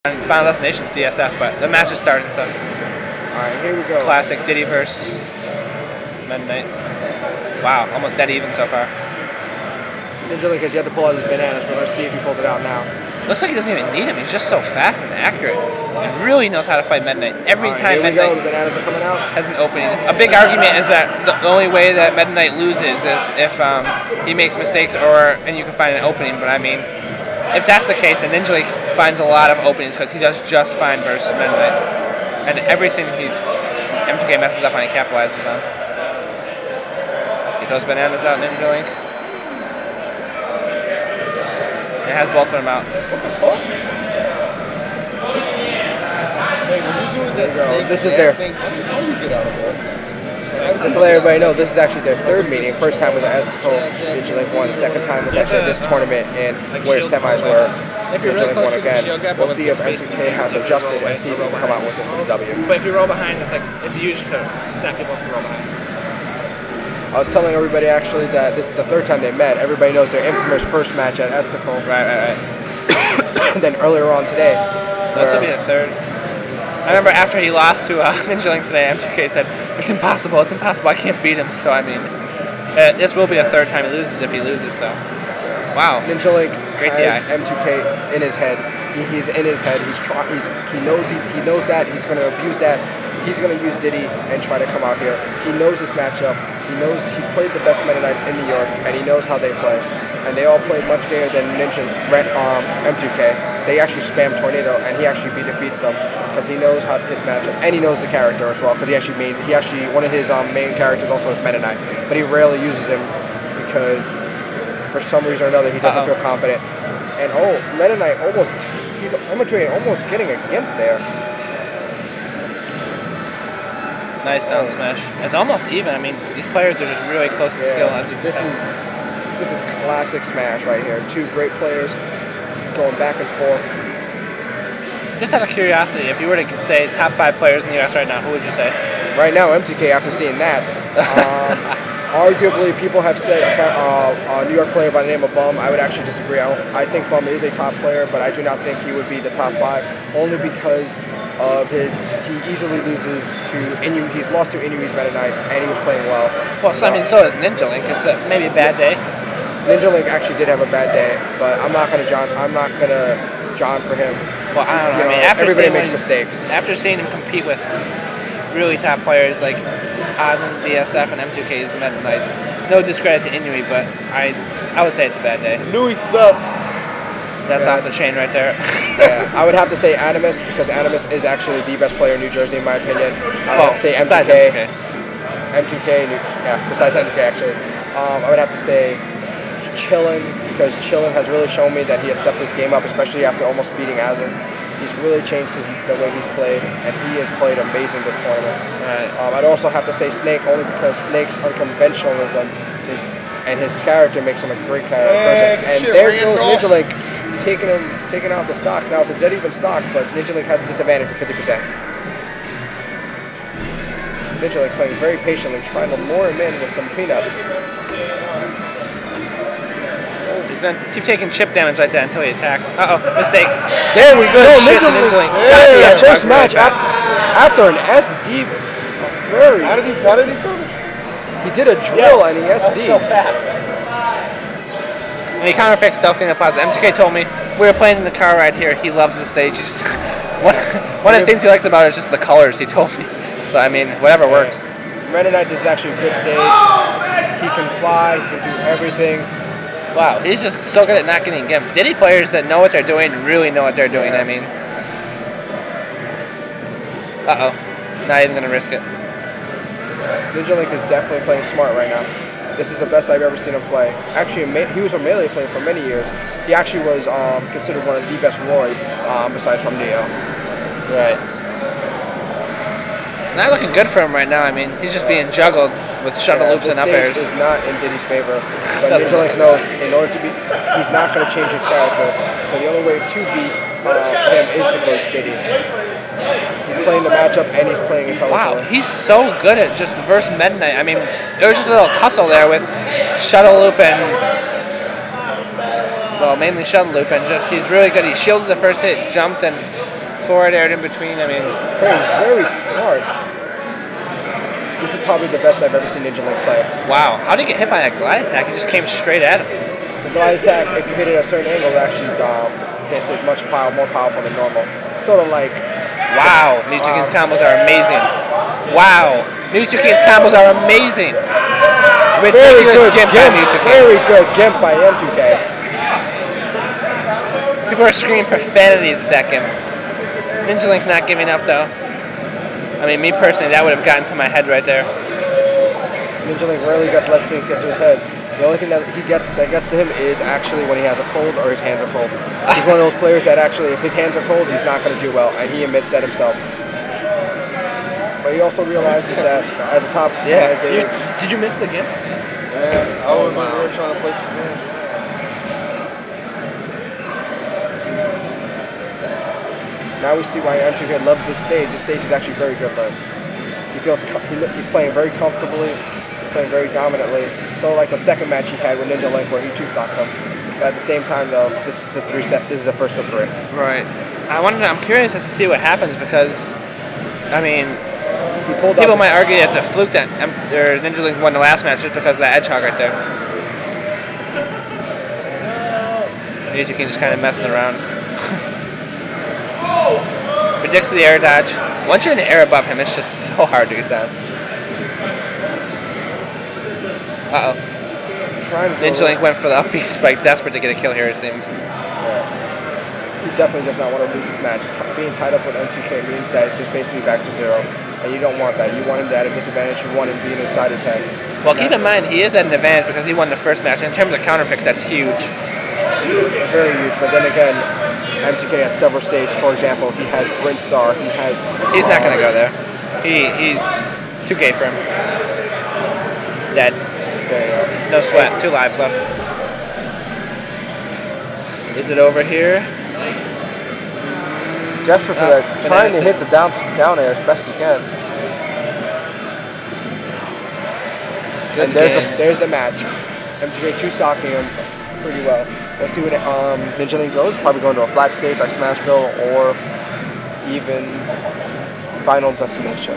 Final Destination with DSF, but the match is starting, so. Alright, here we go. Classic Diddy versus Metaknight. Wow, almost dead even so far. NinjaLink has yet to pull out his bananas, but let's see if he pulls it out now. Looks like he doesn't even need him. He's just so fast and accurate. And really knows how to fight Metaknight. Every time Metaknight the bananas are coming out. Has an opening. A big argument is that the only way that Metaknight loses is if he makes mistakes and you can find an opening. But I mean, if that's the case, then NinjaLink finds a lot of openings because he does just fine versus Metaknight. And everything Mew2King messes up on, he capitalizes on. He throws bananas out, NinjaLink. It has both of them out. What the fuck? Hey, when you're doing that snake this is their thing, how do you get out of there? Just to let everybody know, this is actually their third meeting. First time was at Esco, NinjaLink won. The second time was actually this tournament and where semis were. NinjaLink won again. We'll see if Mew2King has adjusted and see if he can come out with this with a W. But if you roll behind, it's used to set people up to roll behind. I was telling everybody actually that this is the third time they met. Everybody knows their infamous first match at Esticle. Right. Then earlier on today. So this will be the third. I remember after he lost to NinjaLink today, Mew2King said, it's impossible, I can't beat him. So I mean, this will be the third time he loses if he loses, so. Wow. NinjaLink has DI. Mew2King in his head. He's in his head. He knows that. He's going to abuse that. He's going to use Diddy and try to come out here. He knows this matchup. He knows he's played the best Metaknights in New York, and he knows how they play. And they all play much gayer than Mew2King. They actually spam Tornado, and he actually defeats them because he knows how his matchup, and he knows the character as well. Because he actually one of his main characters also is Metaknight, but he rarely uses him because for some reason or another he doesn't feel confident. And Metaknight Mew2King almost getting a gimp there. Nice down smash. It's almost even. I mean, these players are just really close in skill, as you can tell. This is classic Smash right here. Two great players going back and forth. Just out of curiosity, if you were to say top 5 players in the US right now, who would you say? Right now, Mew2King, after seeing that. Arguably, people have said a New York player by the name of Bum. I would actually disagree. I think Bum is a top player, but I do not think he would be the top 5, only because of he easily loses to Inu. He's lost to Inui's Metaknight, and he was playing well. Well, so, I mean, so is NinjaLink. It's maybe a bad day. NinjaLink actually did have a bad day, but I'm not gonna John for him. Well, I don't know. I mean, everybody makes mistakes. After seeing him compete with really top players like Oz and DSF and Mew2K's Metaknights, no discredit to Inui, but I would say it's a bad day. Inui sucks. That's off the chain right there. Yeah, I would have to say Animus, because Animus is actually the best player in New Jersey in my opinion. I would have to say Mew2King. Mew2King, yeah, besides Mew2King actually. I would have to say Chillin, because Chillin has really shown me that he has stepped his game up, especially after almost beating Azin. He's really changed the way he's played, and he has played amazing this tournament. Right. I'd also have to say Snake, only because Snake's unconventionalism and his character makes him a great person. And there goes NinjaLink taking out the stock. Now it's a dead even stock, but NinjaLink has a disadvantage for 50%. NinjaLink playing very patiently, trying to lure him in with some peanuts. He's going to keep taking chip damage like that until he attacks. Mistake. There we go. NinjaLink. Yeah, first match after an SD. How did he finish? He did a drill and he SD. So fast. And he counterpicks Delphine Plaza. Mew2King told me, we were playing in the car right here. He loves the stage. One of the things he likes about it is just the colors, he told me. So, I mean, whatever works. Metaknight, this is actually a good stage. He can fly, he can do everything. Wow, he's just so good at not getting gimped. Diddy players that know what they're doing really know what they're doing, I mean. Not even going to risk it. NinjaLink is definitely playing smart right now. This is the best I've ever seen him play. Actually, he was a melee player for many years. He actually was considered one of the best Roys, besides from Neo. Right. It's not looking good for him right now. I mean, he's just being juggled with shuttle loops and up airs. This stage is not in Diddy's favor. But NinjaLink knows in order to beat, he's not going to change his character. So the only way to beat him is to go Diddy. He's playing the matchup and he's playing intelligently. Wow, he's so good at just versus Metaknight. I mean, it was just a little tussle there with shuttle loop and well, mainly shuttle loop, and just he's really good. He shielded the first hit, jumped, and Forward air in between, I mean... Playing very smart. This is probably the best I've ever seen NinjaLink play. Wow, how did he get hit by that glide attack? He just came straight at him. The glide attack, if you hit it at a certain angle, it actually hits it much more powerful than normal. Sort of like... Wow, Mew2King's combos are amazing. Wow, Mew2King's combos are amazing. Very good gimp by Mew2King. Very good gimp by M2K. People are screaming profanities at that gimp. NinjaLink not giving up though. I mean, me personally, that would have gotten to my head right there. NinjaLink rarely lets things get to his head. The only thing that gets to him is actually when he has a cold or his hands are cold. He's one of those players that actually, if his hands are cold, he's not going to do well, and he admits that himself. But he also realizes that as a top... Yeah. Did you miss the gimp? Yeah, I was over there trying to play some games. Now we see why M2K loves this stage. This stage is actually very good for him. He's playing very comfortably. He's playing very dominantly. So like the second match he had with NinjaLink where he 2-stocked him. But at the same time though, this is a 3-set. This is a first of 3. Right. I'm curious as to see what happens because, I mean, people might argue it's a fluke that NinjaLink won the last match just because of that edge hog right there. Mew2King just kind of messing around. Predicts the air dodge. Once you're in the air above him, it's just so hard to get down. Uh-oh. NinjaLink went for the up B spike, desperate to get a kill here, it seems. Yeah. He definitely does not want to lose this match. Being tied up with M2K means that it's just basically back to 0. And you don't want that. You want him to at a disadvantage. You want him being inside his head. Well, keep in mind, he is at an advantage because he won the first match. In terms of counter picks, that's huge. Very huge. But then again, M2K has several stages. For example, he has Brinstar. He has... He's not going to go there. He 2K for him. Dead. No sweat. 2 lives left. Is it over here? Desperate for that. Trying to hit the down air as best he can. Good and there's the match. M2K 2-stocking him pretty well. Let's see what NinjaLink goes. Probably going to a flat stage like Smashville or even Final Destination.